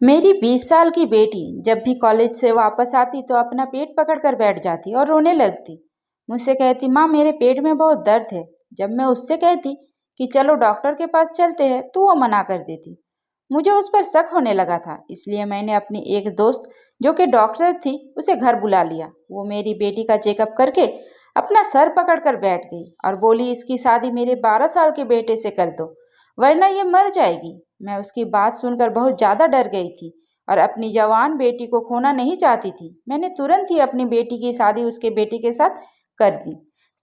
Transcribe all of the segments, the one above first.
मेरी 20 साल की बेटी जब भी कॉलेज से वापस आती तो अपना पेट पकड़कर बैठ जाती और रोने लगती। मुझसे कहती, माँ मेरे पेट में बहुत दर्द है। जब मैं उससे कहती कि चलो डॉक्टर के पास चलते हैं तो वो मना कर देती। मुझे उस पर शक होने लगा था, इसलिए मैंने अपनी एक दोस्त जो कि डॉक्टर थी उसे घर बुला लिया। वो मेरी बेटी का चेकअप करके अपना सर पकड़कर बैठ गई और बोली, इसकी शादी मेरे 12 साल के बेटे से कर दो, वरना ये मर जाएगी। मैं उसकी बात सुनकर बहुत ज़्यादा डर गई थी और अपनी जवान बेटी को खोना नहीं चाहती थी। मैंने तुरंत ही अपनी बेटी की शादी उसके बेटे के साथ कर दी।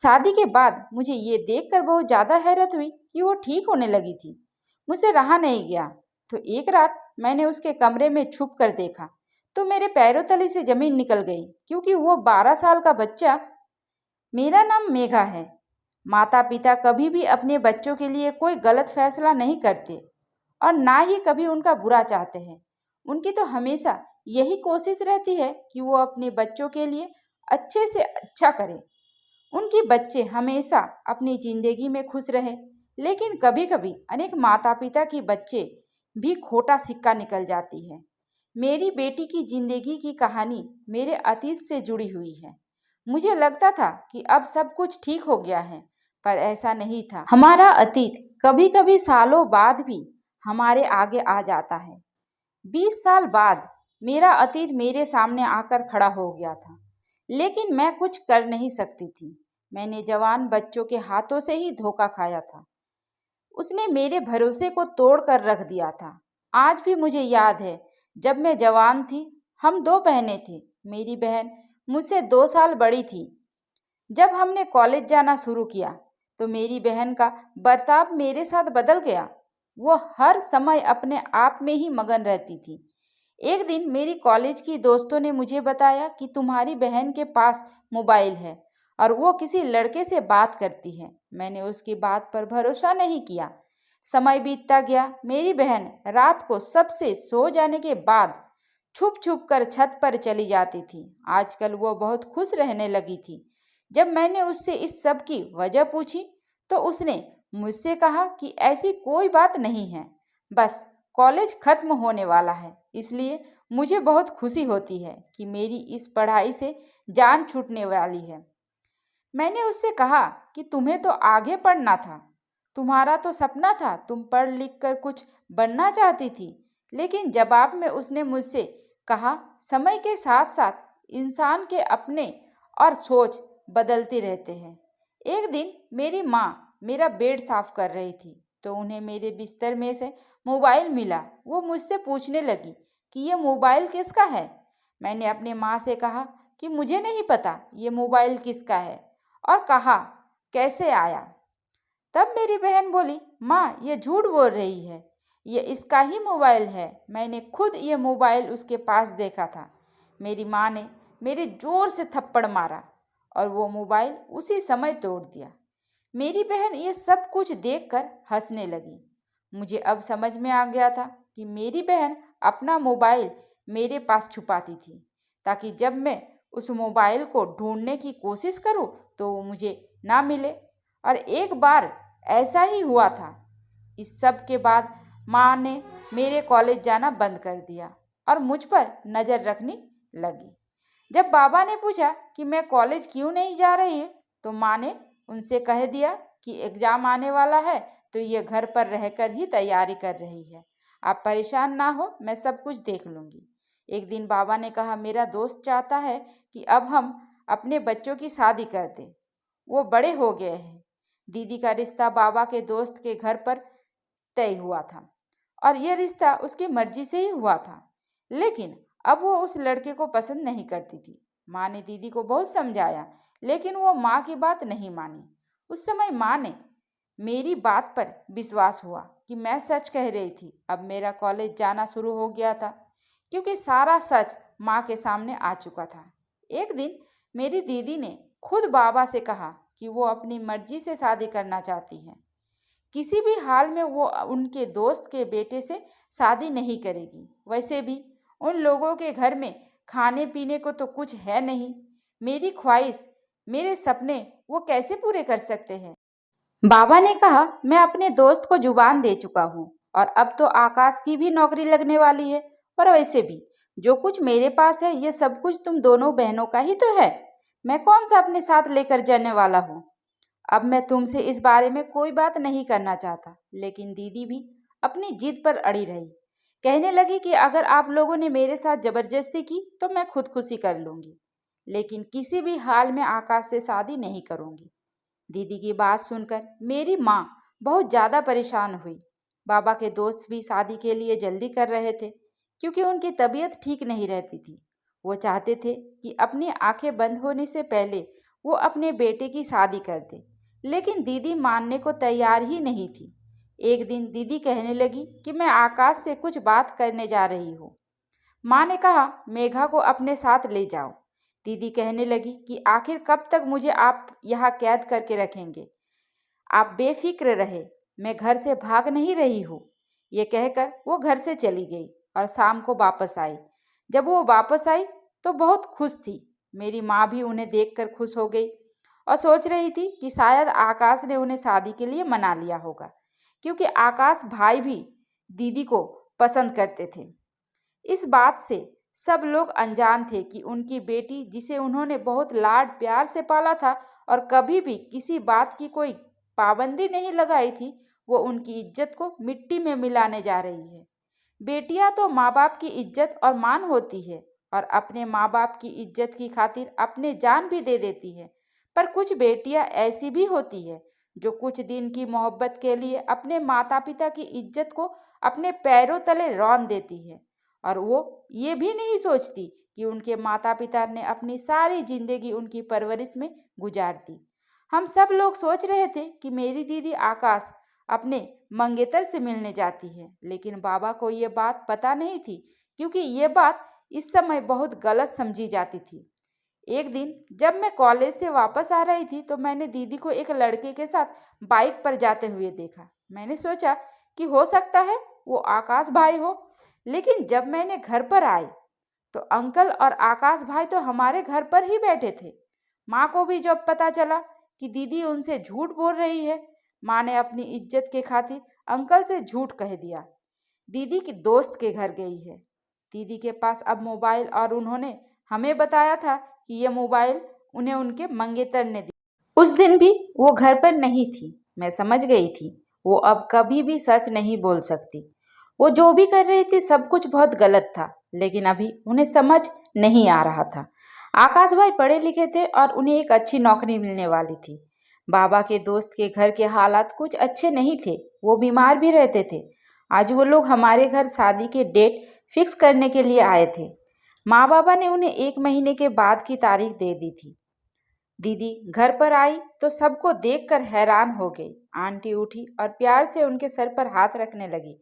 शादी के बाद मुझे ये देखकर बहुत ज़्यादा हैरत हुई कि वो ठीक होने लगी थी। मुझसे रहा नहीं गया, तो एक रात मैंने उसके कमरे में छुप कर देखा तो मेरे पैरों तले से जमीन निकल गई, क्योंकि वो 12 साल का बच्चा। मेरा नाम मेघा है। माता पिता कभी भी अपने बच्चों के लिए कोई गलत फैसला नहीं करते और ना ही कभी उनका बुरा चाहते हैं। उनकी तो हमेशा यही कोशिश रहती है कि वो अपने बच्चों के लिए अच्छे से अच्छा करें। उनके बच्चे हमेशा अपनी जिंदगी में खुश रहे। लेकिन कभी कभी अनेक माता पिता की बच्चे भी खोटा सिक्का निकल जाती है। मेरी बेटी की जिंदगी की कहानी मेरे अतीत से जुड़ी हुई है। मुझे लगता था कि अब सब कुछ ठीक हो गया है, पर ऐसा नहीं था। हमारा अतीत कभी कभी सालों बाद भी हमारे आगे आ जाता है। 20 साल बाद मेरा अतीत मेरे सामने आकर खड़ा हो गया था, लेकिन मैं कुछ कर नहीं सकती थी। मैंने जवान बच्चों के हाथों से ही धोखा खाया था। उसने मेरे भरोसे को तोड़ कर रख दिया था। आज भी मुझे याद है, जब मैं जवान थी, हम दो बहनें थी। मेरी बहन मुझसे 2 साल बड़ी थी। जब हमने कॉलेज जाना शुरू किया तो मेरी बहन का बर्ताव मेरे साथ बदल गया। वो हर समय अपने आप में ही मगन रहती थी। एक दिन मेरी कॉलेज की दोस्तों ने मुझे बताया कि तुम्हारी बहन के पास मोबाइल है और वो किसी लड़के से बात करती है। मैंने उसकी बात पर भरोसा नहीं किया। समय बीतता गया। मेरी बहन रात को सबसे सो जाने के बाद छुप छुप कर छत पर चली जाती थी। आजकल वो बहुत खुश रहने लगी थी। जब मैंने उससे इस सब की वजह पूछी तो उसने मुझसे कहा कि ऐसी कोई बात नहीं है, बस कॉलेज खत्म होने वाला है, इसलिए मुझे बहुत खुशी होती है कि मेरी इस पढ़ाई से जान छूटने वाली है। मैंने उससे कहा कि तुम्हें तो आगे पढ़ना था, तुम्हारा तो सपना था, तुम पढ़ लिख कर कुछ बनना चाहती थी। लेकिन जवाब में उसने मुझसे कहा, समय के साथ साथ इंसान के अपने और सोच बदलते रहते हैं। एक दिन मेरी माँ मेरा बेड साफ कर रही थी तो उन्हें मेरे बिस्तर में से मोबाइल मिला। वो मुझसे पूछने लगी कि ये मोबाइल किसका है। मैंने अपने माँ से कहा कि मुझे नहीं पता ये मोबाइल किसका है और कहा कैसे आया। तब मेरी बहन बोली, माँ ये झूठ बोल रही है, ये इसका ही मोबाइल है, मैंने खुद ये मोबाइल उसके पास देखा था। मेरी माँ ने मेरे जोर से थप्पड़ मारा और वो मोबाइल उसी समय तोड़ दिया। मेरी बहन ये सब कुछ देखकर हंसने लगी। मुझे अब समझ में आ गया था कि मेरी बहन अपना मोबाइल मेरे पास छुपाती थी, ताकि जब मैं उस मोबाइल को ढूंढने की कोशिश करूं तो वो मुझे ना मिले। और एक बार ऐसा ही हुआ था। इस सब के बाद माँ ने मेरे कॉलेज जाना बंद कर दिया और मुझ पर नज़र रखने लगी। जब बाबा ने पूछा कि मैं कॉलेज क्यों नहीं जा रही, तो माँ ने उनसे कह दिया कि एग्ज़ाम आने वाला है तो ये घर पर रहकर ही तैयारी कर रही है। आप परेशान ना हो, मैं सब कुछ देख लूँगी। एक दिन बाबा ने कहा, मेरा दोस्त चाहता है कि अब हम अपने बच्चों की शादी कर दें। वो बड़े हो गए हैं। दीदी का रिश्ता बाबा के दोस्त के घर पर तय हुआ था और यह रिश्ता उसकी मर्जी से ही हुआ था। लेकिन अब वो उस लड़के को पसंद नहीं करती थी। माँ ने दीदी को बहुत समझाया, लेकिन वो माँ की बात नहीं मानी। उस समय माँ ने मेरी बात पर विश्वास हुआ कि मैं सच कह रही थी। अब मेरा कॉलेज जाना शुरू हो गया था, क्योंकि सारा सच माँ के सामने आ चुका था। एक दिन मेरी दीदी ने खुद बाबा से कहा कि वो अपनी मर्जी से शादी करना चाहती हैं। किसी भी हाल में वो उनके दोस्त के बेटे से शादी नहीं करेगी। वैसे भी उन लोगों के घर में खाने पीने को तो कुछ है नहीं। मेरी ख्वाहिश, मेरे सपने वो कैसे पूरे कर सकते हैं। बाबा ने कहा, मैं अपने दोस्त को जुबान दे चुका हूँ और अब तो आकाश की भी नौकरी लगने वाली है पर वैसे भी जो कुछ मेरे पास है ये सब कुछ तुम दोनों बहनों का ही तो है। मैं कौन सा अपने साथ लेकर जाने वाला हूँ। अब मैं तुमसे इस बारे में कोई बात नहीं करना चाहता, लेकिन दीदी भी अपनी जिद पर अड़ी रही। कहने लगी कि अगर आप लोगों ने मेरे साथ जबरदस्ती की तो मैं खुदकुशी कर लूंगी, लेकिन किसी भी हाल में आकाश से शादी नहीं करूंगी। दीदी की बात सुनकर मेरी माँ बहुत ज़्यादा परेशान हुई। बाबा के दोस्त भी शादी के लिए जल्दी कर रहे थे, क्योंकि उनकी तबीयत ठीक नहीं रहती थी। वो चाहते थे कि अपनी आंखें बंद होने से पहले वो अपने बेटे की शादी कर दें, लेकिन दीदी मानने को तैयार ही नहीं थी। एक दिन दीदी कहने लगी कि मैं आकाश से कुछ बात करने जा रही हूँ। माँ ने कहा मेघा को अपने साथ ले जाओ। दीदी कहने लगी कि आखिर कब तक मुझे आप यहाँ कैद करके रखेंगे। आप बेफिक्र रहे, मैं घर से भाग नहीं रही हूँ। ये कहकर वो घर से चली गई और शाम को वापस आई। जब वो वापस आई तो बहुत खुश थी। मेरी माँ भी उन्हें देखकर खुश हो गई और सोच रही थी कि शायद आकाश ने उन्हें शादी के लिए मना लिया होगा, क्योंकि आकाश भाई भी दीदी को पसंद करते थे। इस बात से सब लोग अनजान थे कि उनकी बेटी, जिसे उन्होंने बहुत लाड प्यार से पाला था और कभी भी किसी बात की कोई पाबंदी नहीं लगाई थी, वो उनकी इज्जत को मिट्टी में मिलाने जा रही है। बेटियां तो माँ बाप की इज्जत और मान होती है और अपने माँ बाप की इज्जत की खातिर अपने जान भी दे देती है। पर कुछ बेटियां ऐसी भी होती है जो कुछ दिन की मोहब्बत के लिए अपने माता पिता की इज्जत को अपने पैरों तले रौंद देती है, और वो ये भी नहीं सोचती कि उनके माता पिता ने अपनी सारी जिंदगी उनकी परवरिश में गुजार दी। हम सब लोग सोच रहे थे कि मेरी दीदी आकाश अपने मंगेतर से मिलने जाती है, लेकिन बाबा को ये बात पता नहीं थी, क्योंकि ये बात इस समय बहुत गलत समझी जाती थी। एक दिन जब मैं कॉलेज से वापस आ रही थी तो मैंने दीदी को एक लड़के के साथ बाइक पर जाते हुए देखा। मैंने सोचा कि हो सकता है वो आकाश भाई हो, लेकिन जब मैंने घर पर आई तो अंकल और आकाश भाई तो हमारे घर पर ही बैठे थे। माँ को भी जब पता चला कि दीदी उनसे झूठ बोल रही है, माँ ने अपनी इज्जत के खातिर अंकल से झूठ कह दिया। दीदी की दोस्त के घर गई है। दीदी के पास अब मोबाइल, और उन्होंने हमें बताया था कि ये मोबाइल उन्हें उनके मंगेतर ने दिया। उस दिन भी वो घर पर नहीं थी। मैं समझ गई थी वो अब कभी भी सच नहीं बोल सकती। वो जो भी कर रही थी सब कुछ बहुत गलत था, लेकिन अभी उन्हें समझ नहीं आ रहा था। आकाश भाई पढ़े लिखे थे और उन्हें एक अच्छी नौकरी मिलने वाली थी। बाबा के दोस्त के घर के हालात कुछ अच्छे नहीं थे, वो बीमार भी रहते थे। आज वो लोग हमारे घर शादी के डेट फिक्स करने के लिए आए थे। माँ बाबा ने उन्हें 1 महीने के बाद की तारीख दे दी थी। दीदी घर पर आई तो सबको देखकर हैरान हो गई। आंटी उठी और प्यार से उनके सर पर हाथ रखने लगी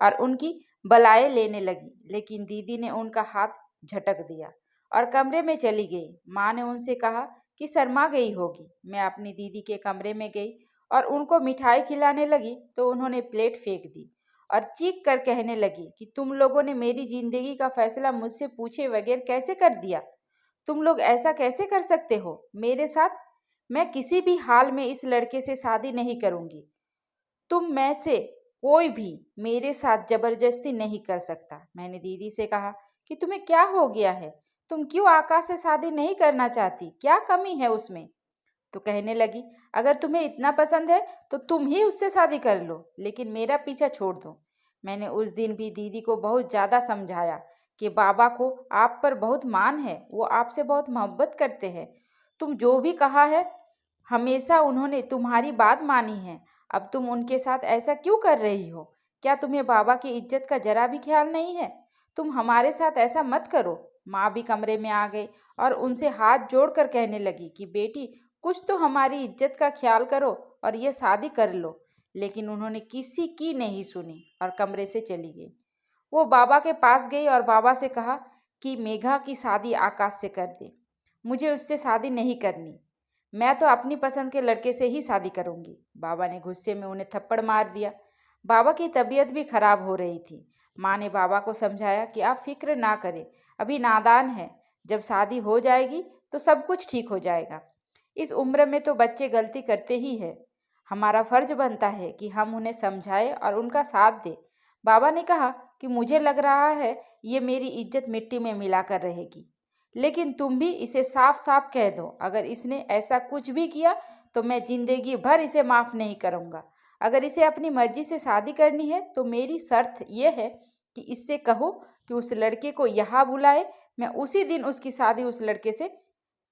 और उनकी बलाएं लेने लगी, लेकिन दीदी ने उनका हाथ झटक दिया और कमरे में चली गई। माँ ने उनसे कहा कि शर्मा गई होगी। मैं अपनी दीदी के कमरे में गई और उनको मिठाई खिलाने लगी तो उन्होंने प्लेट फेंक दी और चीख कर कहने लगी कि तुम लोगों ने मेरी जिंदगी का फैसला मुझसे पूछे बगैर कैसे कर दिया। तुम लोग ऐसा कैसे कर सकते हो मेरे साथ। मैं किसी भी हाल में इस लड़के से शादी नहीं करूंगी। तुम में से कोई भी मेरे साथ जबरदस्ती नहीं कर सकता। मैंने दीदी से कहा कि तुम्हें क्या हो गया है, तुम क्यों आकाश से शादी नहीं करना चाहती, क्या कमी है उसमें। तो कहने लगी अगर तुम्हें इतना पसंद है तो तुम ही उससे शादी कर लो, लेकिन मेरा पीछा छोड़ दो। मैंने उस दिन भी दीदी को बहुत ज़्यादा समझाया कि बाबा को आप पर बहुत मान है, वो आपसे बहुत मोहब्बत करते हैं। तुम जो भी कहा है हमेशा उन्होंने तुम्हारी बात मानी है। अब तुम उनके साथ ऐसा क्यों कर रही हो। क्या तुम्हें बाबा की इज्जत का जरा भी ख्याल नहीं है। तुम हमारे साथ ऐसा मत करो। माँ भी कमरे में आ गई और उनसे हाथ जोड़कर कहने लगी कि बेटी कुछ तो हमारी इज्जत का ख्याल करो और ये शादी कर लो। लेकिन उन्होंने किसी की नहीं सुनी और कमरे से चली गई। वो बाबा के पास गई और बाबा से कहा कि मेघा की शादी आकाश से कर दे। मुझे उससे शादी नहीं करनी, मैं तो अपनी पसंद के लड़के से ही शादी करूंगी। बाबा ने गुस्से में उन्हें थप्पड़ मार दिया। बाबा की तबीयत भी खराब हो रही थी। माँ ने बाबा को समझाया कि आप फिक्र ना करें, अभी नादान है, जब शादी हो जाएगी तो सब कुछ ठीक हो जाएगा। इस उम्र में तो बच्चे गलती करते ही है, हमारा फर्ज बनता है कि हम उन्हें समझाएं और उनका साथ दें। बाबा ने कहा कि मुझे लग रहा है ये मेरी इज्जत मिट्टी में मिला कर रहेगी, लेकिन तुम भी इसे साफ साफ कह दो, अगर इसने ऐसा कुछ भी किया तो मैं जिंदगी भर इसे माफ़ नहीं करूँगा। अगर इसे अपनी मर्जी से शादी करनी है तो मेरी शर्त यह है कि इससे कहो कि उस लड़के को यहाँ बुलाए, मैं उसी दिन उसकी शादी उस लड़के से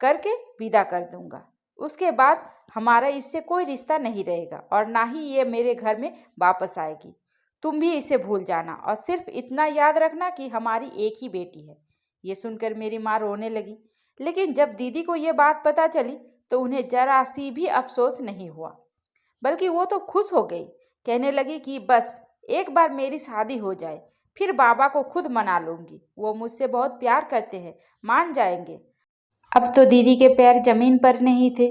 करके विदा कर दूंगा। उसके बाद हमारा इससे कोई रिश्ता नहीं रहेगा और ना ही ये मेरे घर में वापस आएगी। तुम भी इसे भूल जाना और सिर्फ इतना याद रखना कि हमारी एक ही बेटी है। ये सुनकर मेरी माँ रोने लगी, लेकिन जब दीदी को ये बात पता चली तो उन्हें जरा सी भी अफसोस नहीं हुआ, बल्कि वो तो खुश हो गई। कहने लगी कि बस एक बार मेरी शादी हो जाए, फिर बाबा को खुद मना लूंगी। वो मुझसे बहुत प्यार करते हैं, मान जाएंगे। अब तो दीदी के पैर जमीन पर नहीं थे,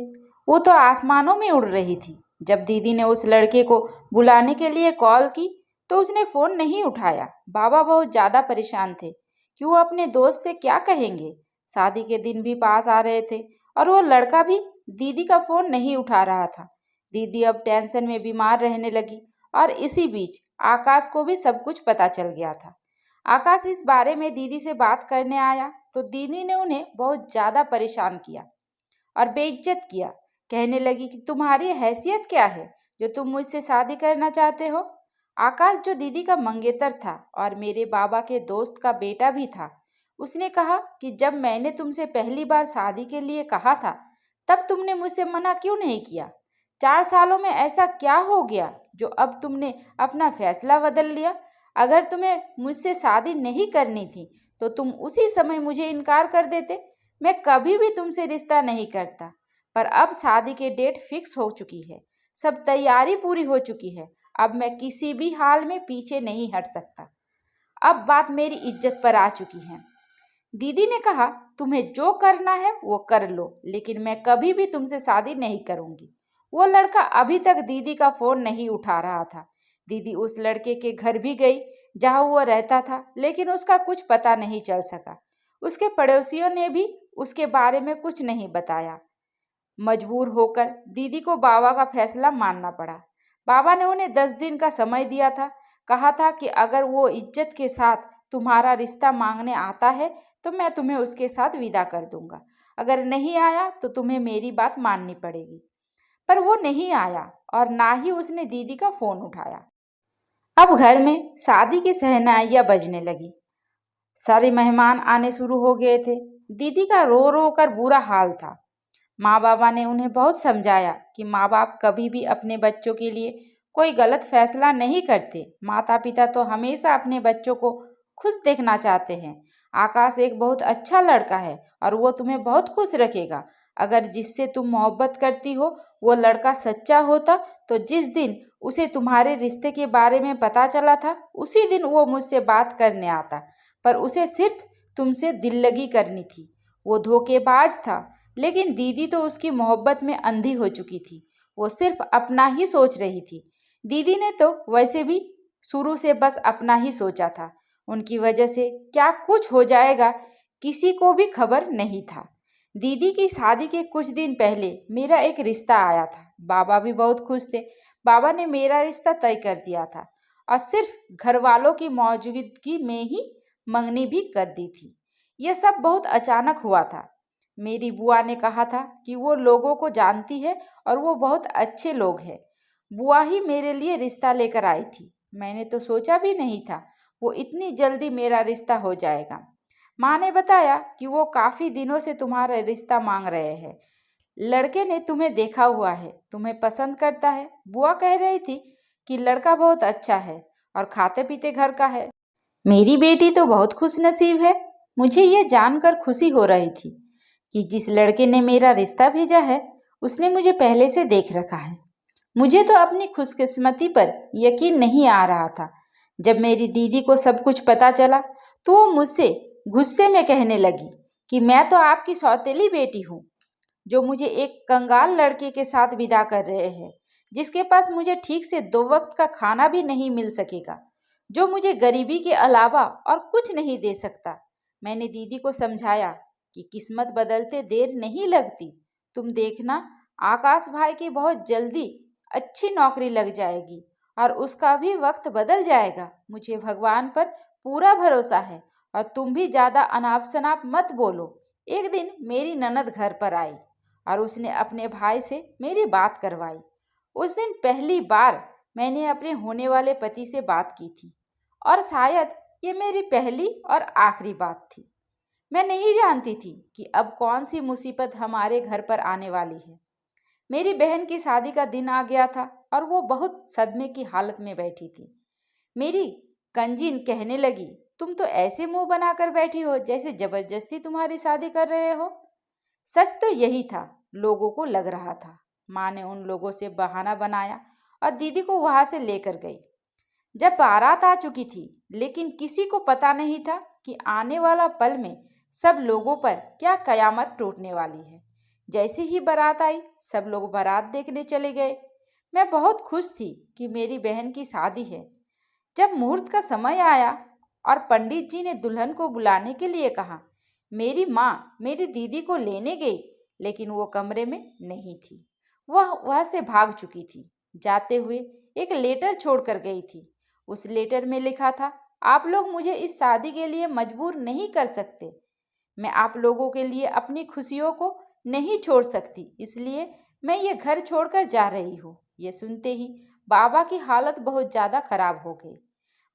वो तो आसमानों में उड़ रही थी। जब दीदी ने उस लड़के को बुलाने के लिए कॉल की तो उसने फ़ोन नहीं उठाया। बाबा बहुत ज़्यादा परेशान थे कि वो अपने दोस्त से क्या कहेंगे। शादी के दिन भी पास आ रहे थे और वो लड़का भी दीदी का फ़ोन नहीं उठा रहा था। दीदी अब टेंशन में बीमार रहने लगी और इसी बीच आकाश को भी सब कुछ पता चल गया था। आकाश इस बारे में दीदी से बात करने आया तो दीदी ने उन्हें बहुत ज़्यादा परेशान किया और बेइज्जत किया। कहने लगी कि तुम्हारी हैसियत क्या है जो तुम मुझसे शादी करना चाहते हो। आकाश, जो दीदी का मंगेतर था और मेरे बाबा के दोस्त का बेटा भी था, उसने कहा कि जब मैंने तुमसे पहली बार शादी के लिए कहा था तब तुमने मुझसे मना क्यों नहीं किया। 4 सालों में ऐसा क्या हो गया जो अब तुमने अपना फैसला बदल लिया। अगर तुम्हें मुझसे शादी नहीं करनी थी तो तुम उसी समय मुझे इनकार कर देते। मैं कभी भी तुमसे रिश्ता नहीं करता, पर अब शादी की डेट फिक्स हो चुकी है, सब तैयारी पूरी हो चुकी है। अब मैं किसी भी हाल में पीछे नहीं हट सकता। अब बात मेरी इज्जत पर आ चुकी है। दीदी ने कहा, तुम्हें जो करना है वो कर लो, लेकिन मैं कभी भी तुमसे शादी नहीं करूंगी। वो लड़का अभी तक दीदी का फोन नहीं उठा रहा था। दीदी उस लड़के के घर भी गई जहां वो रहता था, लेकिन उसका कुछ पता नहीं चल सका। उसके पड़ोसियों ने भी उसके बारे में कुछ नहीं बताया। मजबूर होकर दीदी को बाबा का फैसला मानना पड़ा। बाबा ने उन्हें 10 दिन का समय दिया था। कहा था कि अगर वो इज्जत के साथ तुम्हारा रिश्ता मांगने आता है तो मैं तुम्हें उसके साथ विदा कर दूंगा। अगर नहीं आया तो तुम्हें मेरी बात माननी पड़ेगी। पर वो नहीं आया और ना ही उसने दीदी का फोन उठाया। अब घर में शादी की शहनाइयाँ बजने लगी। सारे मेहमान आने शुरू हो गए थे। दीदी का रो रो कर बुरा हाल था। माँ बाबा ने उन्हें बहुत समझाया कि माँ बाप कभी भी अपने बच्चों के लिए कोई गलत फैसला नहीं करते। माता पिता तो हमेशा अपने बच्चों को खुश देखना चाहते हैं। आकाश एक बहुत अच्छा लड़का है और वो तुम्हें बहुत खुश रखेगा। अगर जिससे तुम मोहब्बत करती हो वो लड़का सच्चा होता तो जिस दिन उसे तुम्हारे रिश्ते के बारे में पता चला था उसी दिन वो मुझसे बात करने आता, पर उसे सिर्फ तुमसे दिल लगी करनी थी। वो धोखेबाज था, लेकिन दीदी तो उसकी मोहब्बत में अंधी हो चुकी थी। वो सिर्फ अपना ही सोच रही थी। दीदी ने तो वैसे भी शुरू से बस अपना ही सोचा था। उनकी वजह से क्या कुछ हो जाएगा किसी को भी खबर नहीं था। दीदी की शादी के कुछ दिन पहले मेरा एक रिश्ता आया था। बाबा भी बहुत खुश थे। बाबा ने मेरा रिश्ता तय कर दिया था और सिर्फ घर वालों की मौजूदगी में ही मंगनी भी कर दी थी। यह सब बहुत अचानक हुआ था। मेरी बुआ ने कहा था कि वो लोगों को जानती है और वो बहुत अच्छे लोग हैं। बुआ ही मेरे लिए रिश्ता लेकर आई थी। मैंने तो सोचा भी नहीं था वो इतनी जल्दी मेरा रिश्ता हो जाएगा। माँ ने बताया कि वो काफ़ी दिनों से तुम्हारा रिश्ता मांग रहे हैं। लड़के ने तुम्हें देखा हुआ है, तुम्हें पसंद करता है। बुआ कह रही थी कि लड़का बहुत अच्छा है और खाते पीते घर का है। मेरी बेटी तो बहुत खुश नसीब है। मुझे ये जानकर खुशी हो रही थी कि जिस लड़के ने मेरा रिश्ता भेजा है उसने मुझे पहले से देख रखा है। मुझे तो अपनी खुशकिस्मती पर यकीन नहीं आ रहा था। जब मेरी दीदी को सब कुछ पता चला तो वो मुझसे गुस्से में कहने लगी कि मैं तो आपकी सौतेली बेटी हूँ जो मुझे एक कंगाल लड़के के साथ विदा कर रहे हैं, जिसके पास मुझे ठीक से 2 वक्त का खाना भी नहीं मिल सकेगा, जो मुझे गरीबी के अलावा और कुछ नहीं दे सकता। मैंने दीदी को समझाया कि किस्मत बदलते देर नहीं लगती। तुम देखना, आकाश भाई की बहुत जल्दी अच्छी नौकरी लग जाएगी और उसका भी वक्त बदल जाएगा। मुझे भगवान पर पूरा भरोसा है और तुम भी ज़्यादा अनाप शनाप मत बोलो। एक दिन मेरी ननद घर पर आई और उसने अपने भाई से मेरी बात करवाई। उस दिन पहली बार मैंने अपने होने वाले पति से बात की थी और शायद ये मेरी पहली और आखिरी बात थी। मैं नहीं जानती थी कि अब कौन सी मुसीबत हमारे घर पर आने वाली है। मेरी बहन की शादी का दिन आ गया था और वो बहुत सदमे की हालत में बैठी थी। मेरी कंजीन कहने लगी, तुम तो ऐसे मुंह बनाकर बैठी हो जैसे जबरदस्ती तुम्हारी शादी कर रहे हो। सच तो यही था, लोगों को लग रहा था। माँ ने उन लोगों से बहाना बनाया और दीदी को वहां से लेकर गई। जब बारात आ चुकी थी, लेकिन किसी को पता नहीं था कि आने वाला पल में सब लोगों पर क्या कयामत टूटने वाली है। जैसे ही बारात आई, सब लोग बारात देखने चले गए। मैं बहुत खुश थी कि मेरी बहन की शादी है। जब मुहूर्त का समय आया और पंडित जी ने दुल्हन को बुलाने के लिए कहा, मेरी माँ मेरी दीदी को लेने गई, लेकिन वो कमरे में नहीं थी। वह वहाँ से भाग चुकी थी। जाते हुए एक लेटर छोड़कर गई थी। उस लेटर में लिखा था, आप लोग मुझे इस शादी के लिए मजबूर नहीं कर सकते। मैं आप लोगों के लिए अपनी खुशियों को नहीं छोड़ सकती, इसलिए मैं ये घर छोड़कर जा रही हूँ। ये सुनते ही बाबा की हालत बहुत ज़्यादा खराब हो गई।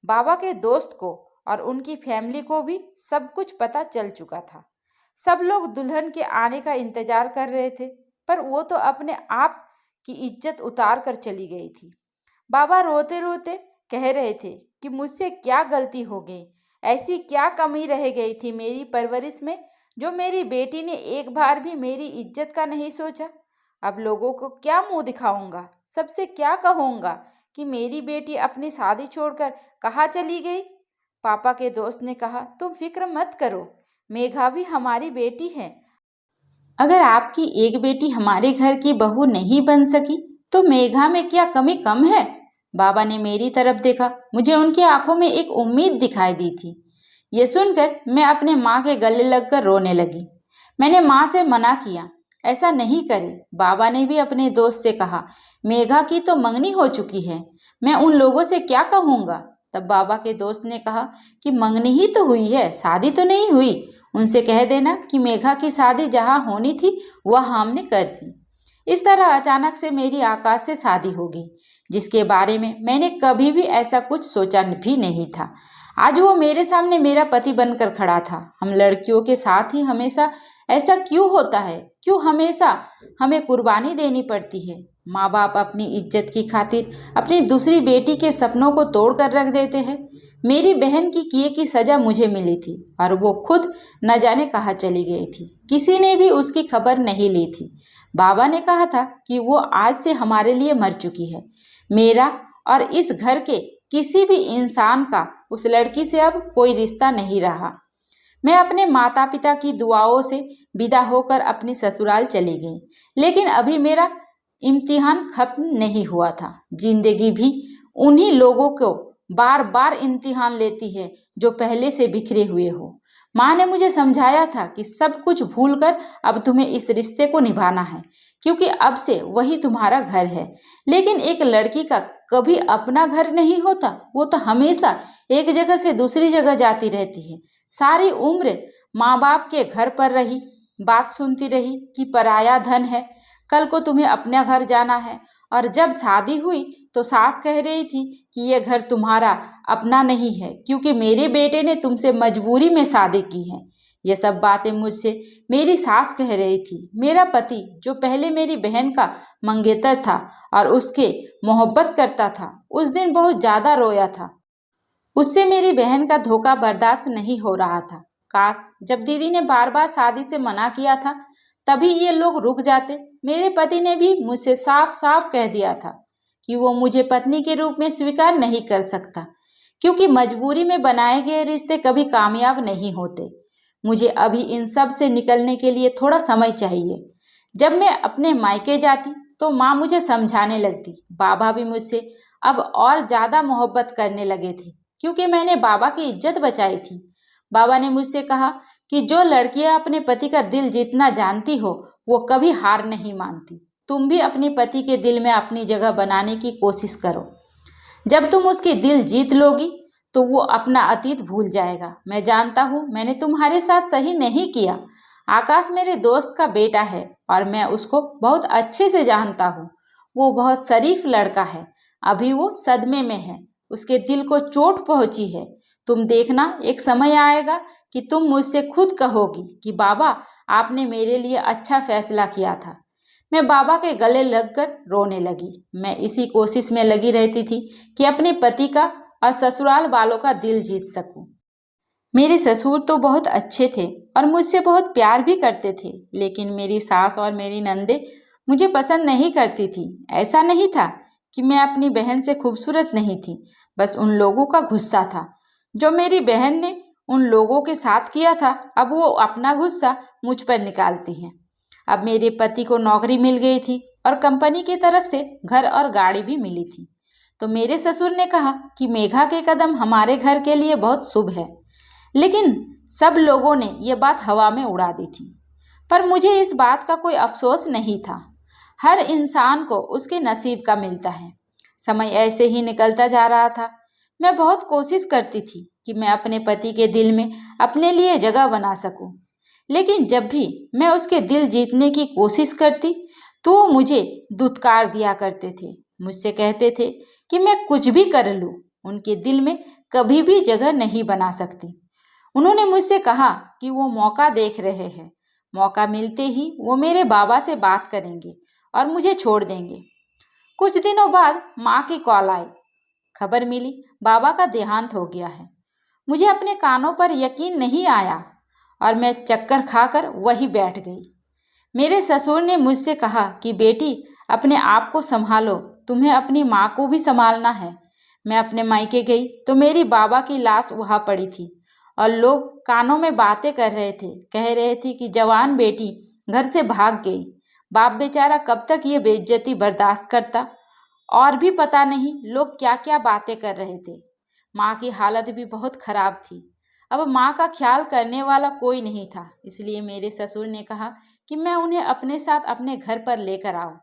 बाबा के दोस्त को और उनकी फैमिली को भी सब कुछ पता चल चुका था। सब लोग दुल्हन के आने का इंतजार कर रहे थे, पर वो तो अपने आप की इज्जत उतार कर चली गई थी। बाबा रोते रोते कह रहे थे कि मुझसे क्या गलती हो गई, ऐसी क्या कमी रह गई थी मेरी परवरिश में जो मेरी बेटी ने एक बार भी मेरी इज्जत का नहीं सोचा। अब लोगों को क्या मुंह दिखाऊंगा, सबसे क्या कहूँगा कि मेरी बेटी अपनी शादी छोड़कर कहाँ चली गई। पापा के दोस्त ने कहा, तुम फिक्र मत करो, मेघा भी हमारी बेटी है। अगर आपकी एक बेटी हमारे घर की बहू नहीं बन सकी तो मेघा में क्या कमी कम है। बाबा ने मेरी तरफ देखा। मुझे उनकी आंखों में एक उम्मीद दिखाई दी थी। ये सुनकर मैं अपने माँ के गले लगकर रोने लगी। मैंने माँ से मना किया, ऐसा नहीं करे। बाबा ने भी अपने दोस्त से कहा, मेघा की तो मंगनी हो चुकी है, मैं उन लोगों से क्या कहूँगा। तब बाबा के दोस्त ने कहा कि मंगनी ही तो हुई है, शादी तो नहीं हुई। उनसे कह देना कि मेघा की शादी जहाँ होनी थी वह हमने कर दी। इस तरह अचानक से मेरी आकाश से शादी हो गई, जिसके बारे में मैंने कभी भी ऐसा कुछ सोचा भी नहीं था। आज वो मेरे सामने मेरा पति बनकर खड़ा था। हम लड़कियों के साथ ही हमेशा ऐसा क्यों होता है? क्यों हमेशा हमें कुर्बानी देनी पड़ती है? माँ बाप अपनी इज्जत की खातिर अपनी दूसरी बेटी के सपनों को तोड़ कर रख देते हैं। मेरी बहन की किए की सजा मुझे मिली थी और वो खुद न जाने कहाँ चली गई थी। किसी ने भी उसकी खबर नहीं ली थी। बाबा ने कहा था कि वो आज से हमारे लिए मर चुकी है। मेरा और इस घर के किसी भी इंसान का उस लड़की से अब कोई रिश्ता नहीं रहा। मैं अपने माता पिता की दुआओं से विदा होकर अपने ससुराल चली गई, लेकिन अभी मेरा इम्तिहान खत्म नहीं हुआ था। जिंदगी भी उन्हीं लोगों को बार बार इम्तिहान लेती है जो पहले से बिखरे हुए हो। माँ ने मुझे समझाया था कि सब कुछ भूलकर अब तुम्हें इस रिश्ते को निभाना है, क्योंकि अब से वही तुम्हारा घर है। लेकिन एक लड़की का कभी अपना घर नहीं होता, वो तो हमेशा एक जगह से दूसरी जगह जाती रहती है। सारी उम्र माँ बाप के घर पर रही, बात सुनती रही कि पराया धन है, कल को तुम्हें अपने घर जाना है। और जब शादी हुई तो सास कह रही थी कि यह घर तुम्हारा अपना नहीं है, क्योंकि मेरे बेटे ने तुमसे मजबूरी में शादी की है। ये सब बातें मुझसे मेरी सास कह रही थी। मेरा पति, जो पहले मेरी बहन का मंगेतर था और उसके मोहब्बत करता था, उस दिन बहुत ज़्यादा रोया था। उससे मेरी बहन का धोखा बर्दाश्त नहीं हो रहा था। काश जब दीदी ने बार बार शादी से मना किया था तभी ये लोग रुक जाते। मेरे पति ने भी मुझसे साफ साफ कह दिया था कि वो मुझे पत्नी के रूप में स्वीकार नहीं कर सकता, क्योंकि मजबूरी में बनाए गए रिश्ते कभी कामयाब नहीं होते। मुझे अभी इन सब से निकलने के लिए थोड़ा समय चाहिए। जब मैं अपने मायके जाती तो माँ मुझे समझाने लगती। बाबा भी मुझसे अब और ज़्यादा मोहब्बत करने लगे थे, क्योंकि मैंने बाबा की इज्जत बचाई थी। बाबा ने मुझसे कहा कि जो लड़कियां अपने पति का दिल जीतना जानती हो वो कभी हार नहीं मानती। तुम भी अपने पति के दिल में अपनी जगह बनाने की कोशिश करो। जब तुम उसके दिल जीत लोगी तो वो अपना अतीत भूल जाएगा। मैं जानता हूँ मैंने तुम्हारे साथ सही नहीं किया। आकाश मेरे दोस्त का बेटा है और मैं उसको बहुत अच्छे से जानता हूँ। वो बहुत शरीफ लड़का है। अभी वो सदमे में है, उसके दिल को चोट पहुंची है। तुम देखना, एक समय आएगा कि तुम मुझसे खुद कहोगी कि बाबा, आपने मेरे लिए अच्छा फैसला किया था। मैं बाबा के गले लगकर रोने लगी। मैं इसी कोशिश में लगी रहती थी कि अपने पति का और ससुराल वालों का दिल जीत सकूं। मेरे ससुर तो बहुत अच्छे थे और मुझसे बहुत प्यार भी करते थे, लेकिन मेरी सास और मेरी नंदे मुझे पसंद नहीं करती थी। ऐसा नहीं था कि मैं अपनी बहन से खूबसूरत नहीं थी, बस उन लोगों का गुस्सा था जो मेरी बहन ने उन लोगों के साथ किया था। अब वो अपना गुस्सा मुझ पर निकालती हैं। अब मेरे पति को नौकरी मिल गई थी और कंपनी की तरफ से घर और गाड़ी भी मिली थी। तो मेरे ससुर ने कहा कि मेघा के कदम हमारे घर के लिए बहुत शुभ है। लेकिन सब लोगों ने ये बात हवा में उड़ा दी थी। पर मुझे इस बात का कोई अफसोस नहीं था। हर इंसान को उसके नसीब का मिलता है। समय ऐसे ही निकलता जा रहा था। मैं बहुत कोशिश करती थी कि मैं अपने पति के दिल में अपने लिए जगह बना सकूं। लेकिन जब भी मैं उसके दिल जीतने की कोशिश करती तो वो मुझे दुत्कार दिया करते थे। मुझसे कहते थे कि मैं कुछ भी कर लूं, उनके दिल में कभी भी जगह नहीं बना सकती। उन्होंने मुझसे कहा कि वो मौका देख रहे हैं, मौका मिलते ही वो मेरे बाबा से बात करेंगे और मुझे छोड़ देंगे। कुछ दिनों बाद माँ की कॉल आई। खबर मिली बाबा का देहांत हो गया है। मुझे अपने कानों पर यकीन नहीं आया और मैं चक्कर खाकर वहीं बैठ गई। मेरे ससुर ने मुझसे कहा कि बेटी, अपने आप को संभालो, तुम्हें अपनी माँ को भी संभालना है। मैं अपने मायके गई तो मेरी बाबा की लाश वहाँ पड़ी थी और लोग कानों में बातें कर रहे थे। कह रहे थे कि जवान बेटी घर से भाग गई। बाप बेचारा कब तक ये बेइज्जती बर्दाश्त करता। और भी पता नहीं लोग क्या क्या बातें कर रहे थे। माँ की हालत भी बहुत खराब थी। अब माँ का ख्याल करने वाला कोई नहीं था, इसलिए मेरे ससुर ने कहा कि मैं उन्हें अपने साथ अपने घर पर लेकर आऊं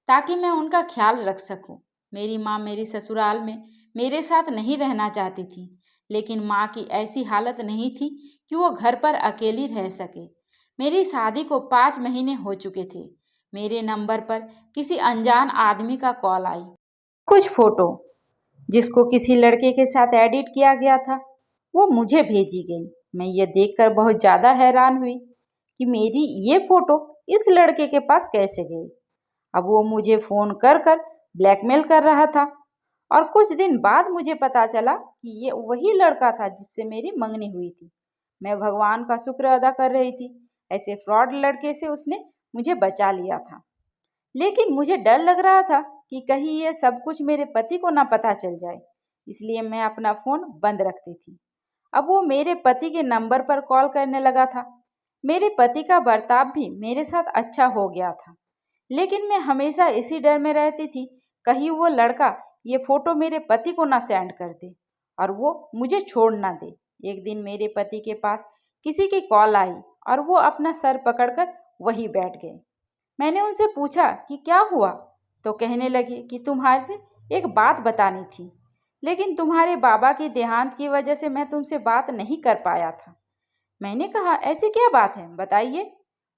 ताकि मैं उनका ख्याल रख सकूं। मेरी माँ मेरी ससुराल में मेरे साथ नहीं रहना चाहती थी, लेकिन माँ की ऐसी हालत नहीं थी कि वो घर पर अकेली रह सके। मेरी शादी को 5 महीने हो चुके थे। मेरे नंबर पर किसी अनजान आदमी का कॉल आई। कुछ फोटो जिसको किसी लड़के के साथ एडिट किया गया था वो मुझे भेजी गई। मैं ये देखकर बहुत ज़्यादा हैरान हुई कि मेरी ये फोटो इस लड़के के पास कैसे गई। अब वो मुझे फ़ोन कर कर ब्लैकमेल कर रहा था और कुछ दिन बाद मुझे पता चला कि ये वही लड़का था जिससे मेरी मंगनी हुई थी। मैं भगवान का शुक्र अदा कर रही थी, ऐसे फ्रॉड लड़के से उसने मुझे बचा लिया था। लेकिन मुझे डर लग रहा था कि कहीं ये सब कुछ मेरे पति को ना पता चल जाए, इसलिए मैं अपना फ़ोन बंद रखती थी। अब वो मेरे पति के नंबर पर कॉल करने लगा था। मेरे पति का बर्ताव भी मेरे साथ अच्छा हो गया था, लेकिन मैं हमेशा इसी डर में रहती थी कहीं वो लड़का ये फोटो मेरे पति को ना सेंड कर दे और वो मुझे छोड़ ना दे। एक दिन मेरे पति के पास किसी की कॉल आई और वो अपना सर पकड़कर वहीं बैठ गए। मैंने उनसे पूछा कि क्या हुआ, तो कहने लगे कि तुम्हारे एक बात बतानी थी, लेकिन तुम्हारे बाबा की देहांत की वजह से मैं तुमसे बात नहीं कर पाया था। मैंने कहा ऐसी क्या बात है, बताइए।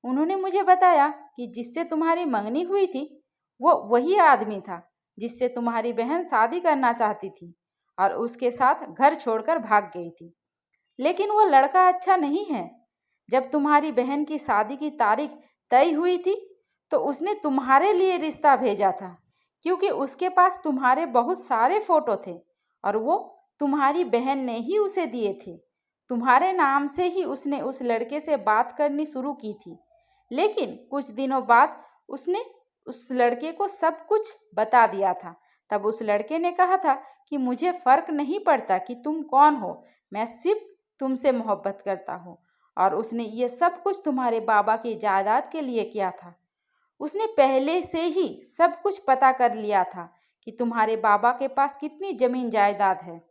उन्होंने मुझे बताया कि जिससे तुम्हारी मंगनी हुई थी वो वही आदमी था जिससे तुम्हारी बहन शादी करना चाहती थी और उसके साथ घर छोड़कर भाग गई थी। लेकिन वो लड़का अच्छा नहीं है। जब तुम्हारी बहन की शादी की तारीख तय हुई थी तो उसने तुम्हारे लिए रिश्ता भेजा था, क्योंकि उसके पास तुम्हारे बहुत सारे फोटो थे और वो तुम्हारी बहन ने ही उसे दिए थे। तुम्हारे नाम से ही उसने उस लड़के से बात करनी शुरू की थी। लेकिन कुछ दिनों बाद उसने उस लड़के को सब कुछ बता दिया था। तब उस लड़के ने कहा था कि मुझे फ़र्क नहीं पड़ता कि तुम कौन हो, मैं सिर्फ तुमसे मोहब्बत करता हूँ। और उसने ये सब कुछ तुम्हारे बाबा की जायदाद के लिए किया था। उसने पहले से ही सब कुछ पता कर लिया था कि तुम्हारे बाबा के पास कितनी ज़मीन जायदाद है।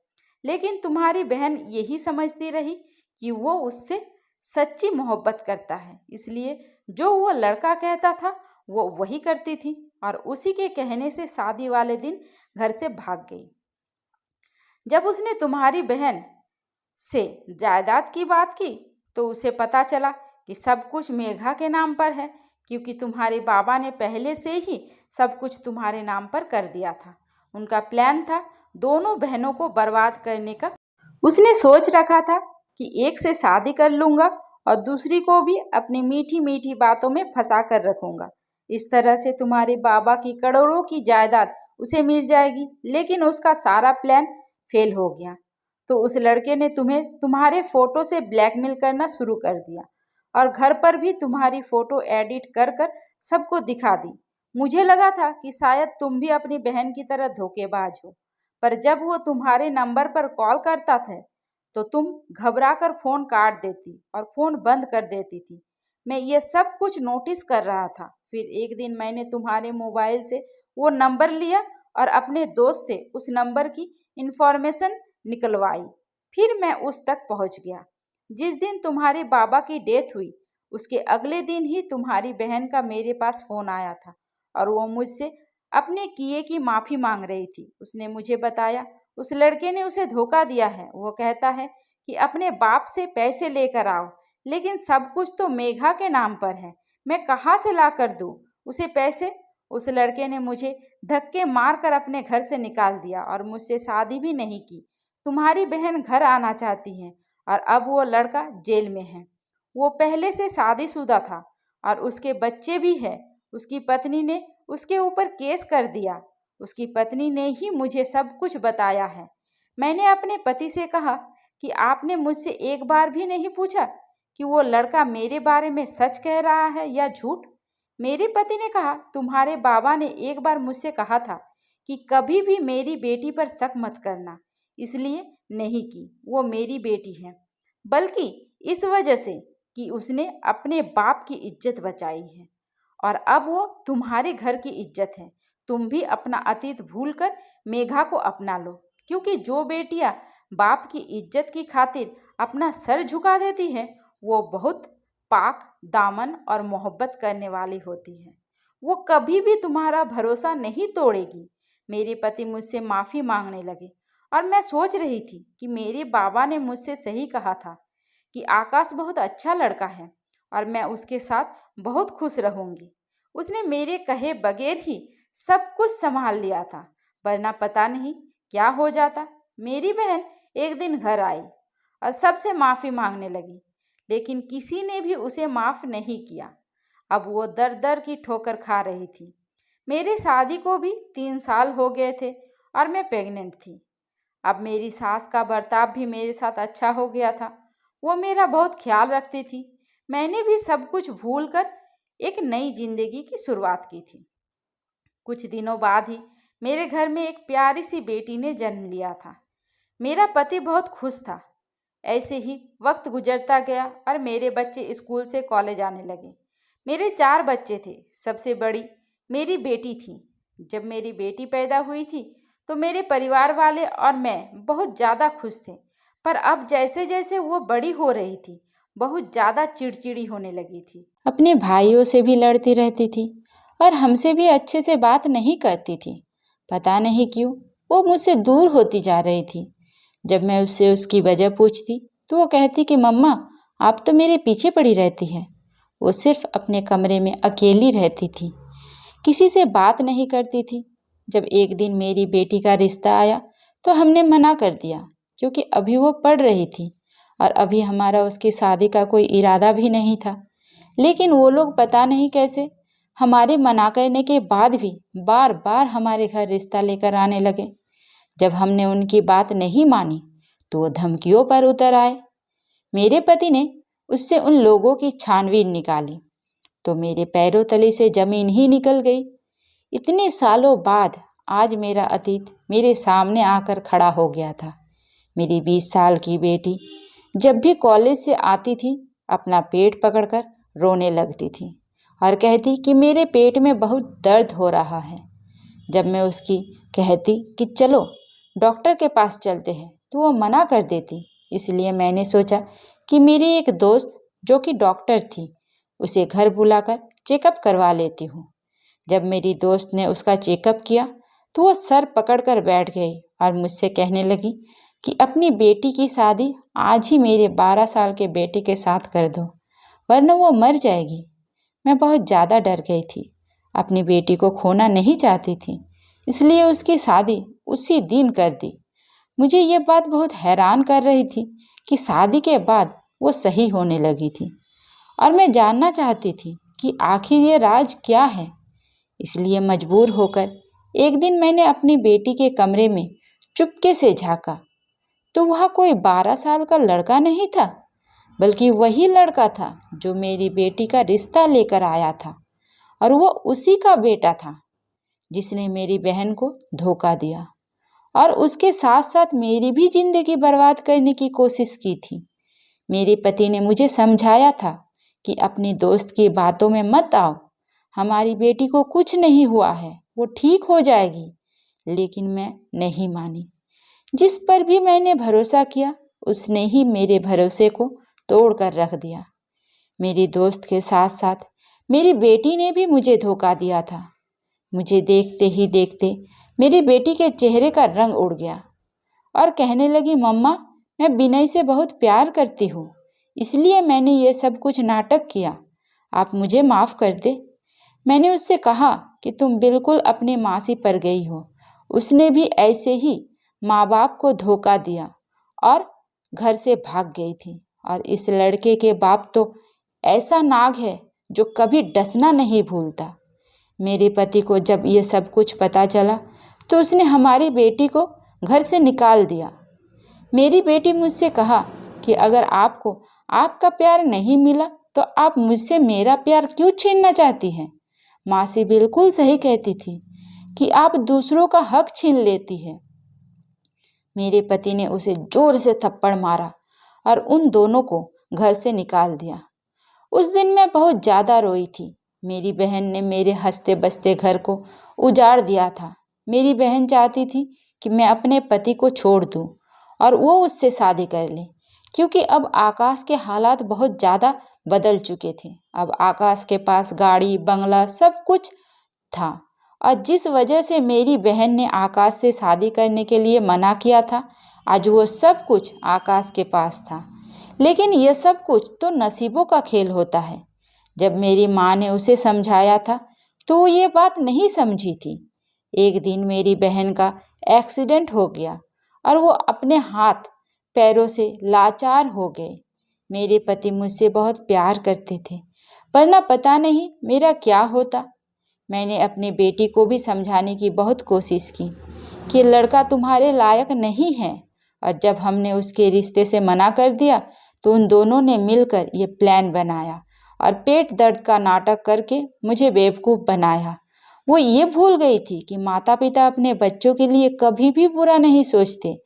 लेकिन तुम्हारी बहन यही समझती रही कि वो उससे सच्ची मोहब्बत करता है, इसलिए जो वो लड़का कहता था वो वही करती थी और उसी के कहने से शादी वाले दिन घर से भाग गई। जब उसने तुम्हारी बहन से जायदाद की बात की तो उसे पता चला कि सब कुछ मेघा के नाम पर है, क्योंकि तुम्हारे बाबा ने पहले से ही सब कुछ तुम्हारे नाम पर कर दिया था। उनका प्लान था दोनों बहनों को बर्बाद करने का। उसने सोच रखा था कि एक से शादी कर लूंगा और दूसरी को भी अपनी मीठी मीठी बातों में फंसा कर रखूंगा। इस तरह से तुम्हारे बाबा की करोड़ों की जायदाद उसे मिल जाएगी। लेकिन उसका सारा प्लान फेल हो गया। तो उस लड़के ने तुम्हें तुम्हारे फोटो से ब्लैकमेल करना शुरू कर दिया और घर पर भी तुम्हारी फोटो एडिट कर कर सबको दिखा दी। मुझे लगा था कि शायद तुम भी अपनी बहन की तरह धोखेबाज हो, पर जब वो तुम्हारे नंबर पर कॉल करता था तो तुम घबरा कर फोन काट देती और फोन बंद कर देती थी। मैं ये सब कुछ नोटिस कर रहा था। फिर एक दिन मैंने तुम्हारे मोबाइल से वो नंबर लिया और अपने दोस्त से उस नंबर की इंफॉर्मेशन निकलवाई। फिर मैं उस तक पहुंच गया। जिस दिन तुम्हारे बाबा की डेथ हुई उसके अगले दिन ही तुम्हारी बहन का मेरे पास फोन आया था और वो मुझसे अपने किए की माफ़ी मांग रही थी। उसने मुझे बताया उस लड़के ने उसे धोखा दिया है। वो कहता है कि अपने बाप से पैसे लेकर आओ, लेकिन सब कुछ तो मेघा के नाम पर है। मैं कहाँ से ला कर दूँ उसे पैसे? उस लड़के ने मुझे धक्के मार कर अपने घर से निकाल दिया और मुझसे शादी भी नहीं की। तुम्हारी बहन घर आना चाहती है और अब वो लड़का जेल में है। वो पहले से शादीशुदा था और उसके बच्चे भी हैं। उसकी पत्नी ने उसके ऊपर केस कर दिया। उसकी पत्नी ने ही मुझे सब कुछ बताया है। मैंने अपने पति से कहा कि आपने मुझसे एक बार भी नहीं पूछा कि वो लड़का मेरे बारे में सच कह रहा है या झूठ। मेरे पति ने कहा तुम्हारे बाबा ने एक बार मुझसे कहा था कि कभी भी मेरी बेटी पर शक मत करना, इसलिए नहीं की। वो मेरी बेटी है, बल्कि इस वजह से कि उसने अपने बाप की इज्जत बचाई है और अब वो तुम्हारे घर की इज्जत है। तुम भी अपना अतीत भूलकर मेघा को अपना लो, क्योंकि जो बेटियां बाप की इज्जत की खातिर अपना सर झुका देती हैं वो बहुत पाक दामन और मोहब्बत करने वाली होती है। वो कभी भी तुम्हारा भरोसा नहीं तोड़ेगी। मेरे पति मुझसे माफ़ी मांगने लगे और मैं सोच रही थी कि मेरे बाबा ने मुझसे सही कहा था कि आकाश बहुत अच्छा लड़का है और मैं उसके साथ बहुत खुश रहूंगी। उसने मेरे कहे बगैर ही सब कुछ संभाल लिया था, वरना पता नहीं क्या हो जाता। मेरी बहन एक दिन घर आई और सबसे माफ़ी मांगने लगी, लेकिन किसी ने भी उसे माफ़ नहीं किया। अब वो दर दर की ठोकर खा रही थी। मेरी शादी को भी 3 साल हो गए थे और मैं प्रेग्नेंट थी। अब मेरी सास का बर्ताव भी मेरे साथ अच्छा हो गया था। वो मेरा बहुत ख्याल रखती थी। मैंने भी सब कुछ भूलकर एक नई जिंदगी की शुरुआत की थी। कुछ दिनों बाद ही मेरे घर में एक प्यारी सी बेटी ने जन्म लिया था। मेरा पति बहुत खुश था। ऐसे ही वक्त गुजरता गया और मेरे बच्चे स्कूल से कॉलेज आने लगे। मेरे 4 बच्चे थे। सबसे बड़ी मेरी बेटी थी। जब मेरी बेटी पैदा हुई थी तो मेरे परिवार वाले और मैं बहुत ज़्यादा खुश थे। पर अब जैसे जैसे वो बड़ी हो रही थी, बहुत ज़्यादा चिड़चिड़ी होने लगी थी। अपने भाइयों से भी लड़ती रहती थी और हमसे भी अच्छे से बात नहीं करती थी। पता नहीं क्यों वो मुझसे दूर होती जा रही थी। जब मैं उससे उसकी वजह पूछती तो वो कहती कि मम्मा आप तो मेरे पीछे पड़ी रहती हैं। वो सिर्फ अपने कमरे में अकेली रहती थी, किसी से बात नहीं करती थी। जब एक दिन मेरी बेटी का रिश्ता आया तो हमने मना कर दिया, क्योंकि अभी वो पढ़ रही थी और अभी हमारा उसकी शादी का कोई इरादा भी नहीं था। लेकिन वो लोग पता नहीं कैसे हमारे मना करने के बाद भी बार बार हमारे घर रिश्ता लेकर आने लगे। जब हमने उनकी बात नहीं मानी तो वो धमकियों पर उतर आए। मेरे पति ने उससे उन लोगों की छानबीन निकाली तो मेरे पैरों तले से जमीन ही निकल गई। इतने सालों बाद आज मेरा अतीत मेरे सामने आकर खड़ा हो गया था। मेरी 20 साल की बेटी जब भी कॉलेज से आती थी अपना पेट पकड़कर रोने लगती थी और कहती कि मेरे पेट में बहुत दर्द हो रहा है। जब मैं उसकी कहती कि चलो डॉक्टर के पास चलते हैं तो वो मना कर देती। इसलिए मैंने सोचा कि मेरी एक दोस्त जो कि डॉक्टर थी उसे घर बुलाकर चेकअप करवा लेती हूँ। जब मेरी दोस्त ने उसका चेकअप किया तो वो सर पकड़कर बैठ गई और मुझसे कहने लगी कि अपनी बेटी की शादी आज ही मेरे 12 साल के बेटे के साथ कर दो, वरना वो मर जाएगी। मैं बहुत ज़्यादा डर गई थी, अपनी बेटी को खोना नहीं चाहती थी, इसलिए उसकी शादी उसी दिन कर दी। मुझे ये बात बहुत हैरान कर रही थी कि शादी के बाद वो सही होने लगी थी और मैं जानना चाहती थी कि आखिर ये राज क्या है। इसलिए मजबूर होकर एक दिन मैंने अपनी बेटी के कमरे में चुपके से झांका तो वह कोई 12 साल का लड़का नहीं था, बल्कि वही लड़का था जो मेरी बेटी का रिश्ता लेकर आया था। और वो उसी का बेटा था जिसने मेरी बहन को धोखा दिया और उसके साथ साथ मेरी भी जिंदगी बर्बाद करने की कोशिश की थी। मेरे पति ने मुझे समझाया था कि अपनी दोस्त की बातों में मत आओ, हमारी बेटी को कुछ नहीं हुआ है, वो ठीक हो जाएगी। लेकिन मैं नहीं मानी। जिस पर भी मैंने भरोसा किया उसने ही मेरे भरोसे को तोड़ कर रख दिया। मेरी दोस्त के साथ साथ मेरी बेटी ने भी मुझे धोखा दिया था। मुझे देखते ही देखते मेरी बेटी के चेहरे का रंग उड़ गया और कहने लगी, मम्मा मैं विनय से बहुत प्यार करती हूँ, इसलिए मैंने ये सब कुछ नाटक किया, आप मुझे माफ़ कर दे। मैंने उससे कहा कि तुम बिल्कुल अपनी मासी पर गई हो, उसने भी ऐसे ही माँ बाप को धोखा दिया और घर से भाग गई थी। और इस लड़के के बाप तो ऐसा नाग है जो कभी डसना नहीं भूलता। मेरे पति को जब ये सब कुछ पता चला तो उसने हमारी बेटी को घर से निकाल दिया। मेरी बेटी मुझसे कहा कि अगर आपको आपका प्यार नहीं मिला तो आप मुझसे मेरा प्यार क्यों छीनना चाहती हैं। मासी बिल्कुल सही कहती थी कि आप दूसरों का हक छीन लेती है। मेरे पति ने उसे जोर से थप्पड़ मारा और उन दोनों को घर से निकाल दिया। उस दिन मैं बहुत ज़्यादा रोई थी। मेरी बहन ने मेरे हंसते बसते घर को उजाड़ दिया था। मेरी बहन चाहती थी कि मैं अपने पति को छोड़ दूं और वो उससे शादी कर ले, क्योंकि अब आकाश के हालात बहुत ज़्यादा बदल चुके थे। अब आकाश के पास गाड़ी बंगला सब कुछ था और जिस वजह से मेरी बहन ने आकाश से शादी करने के लिए मना किया था, आज वो सब कुछ आकाश के पास था। लेकिन यह सब कुछ तो नसीबों का खेल होता है। जब मेरी माँ ने उसे समझाया था तो वो ये बात नहीं समझी थी। एक दिन मेरी बहन का एक्सीडेंट हो गया और वो अपने हाथ पैरों से लाचार हो गए। मेरे पति मुझसे बहुत प्यार करते थे, वरना पता नहीं मेरा क्या होता। मैंने अपनी बेटी को भी समझाने की बहुत कोशिश की कि लड़का तुम्हारे लायक नहीं है, और जब हमने उसके रिश्ते से मना कर दिया तो उन दोनों ने मिलकर ये प्लान बनाया और पेट दर्द का नाटक करके मुझे बेवकूफ़ बनाया। वो ये भूल गई थी कि माता पिता अपने बच्चों के लिए कभी भी बुरा नहीं सोचते।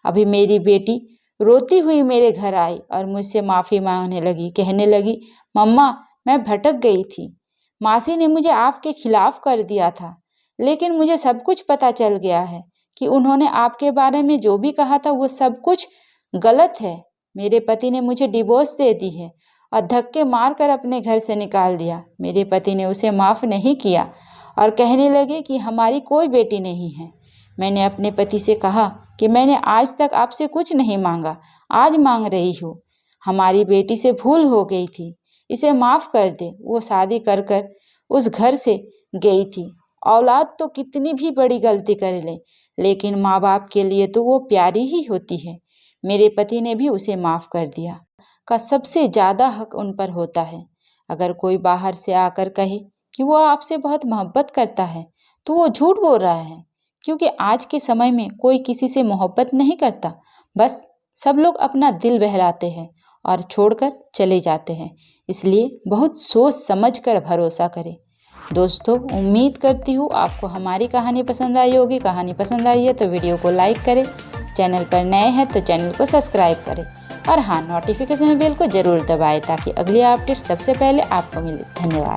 अभी मेरी बेटी रोती हुई मेरे घर आई और मुझसे माफ़ी मांगने लगी, कहने लगी, मम्मा मैं भटक गई थी, मासी ने मुझे आपके खिलाफ कर दिया था, लेकिन मुझे सब कुछ पता चल गया है कि उन्होंने आपके बारे में जो भी कहा था वो सब कुछ गलत है। मेरे पति ने मुझे डिवोर्स दे दी है और धक्के मार कर अपने घर से निकाल दिया। मेरे पति ने उसे माफ़ नहीं किया और कहने लगे कि हमारी कोई बेटी नहीं है। मैंने अपने पति से कहा कि मैंने आज तक आपसे कुछ नहीं मांगा, आज मांग रही हूँ। हमारी बेटी से भूल हो गई थी, इसे माफ़ कर दे। वो शादी कर कर उस घर से गई थी। औलाद तो कितनी भी बड़ी गलती कर ले, लेकिन माँ बाप के लिए तो वो प्यारी ही होती है। मेरे पति ने भी उसे माफ़ कर दिया। का सबसे ज़्यादा हक उन पर होता है। अगर कोई बाहर से आकर कहे कि वो आपसे बहुत मोहब्बत करता है तो वो झूठ बोल रहा है, क्योंकि आज के समय में कोई किसी से मोहब्बत नहीं करता। बस सब लोग अपना दिल बहलाते हैं और छोड़कर चले जाते हैं। इसलिए बहुत सोच समझ कर भरोसा करें। दोस्तों, उम्मीद करती हूँ आपको हमारी कहानी पसंद आई होगी। कहानी पसंद आई है तो वीडियो को लाइक करें, चैनल पर नए हैं तो चैनल को सब्सक्राइब करें और हाँ, नोटिफिकेशन बेल को ज़रूर दबाएं ताकि अगली अपडेट सबसे पहले आपको मिले। धन्यवाद।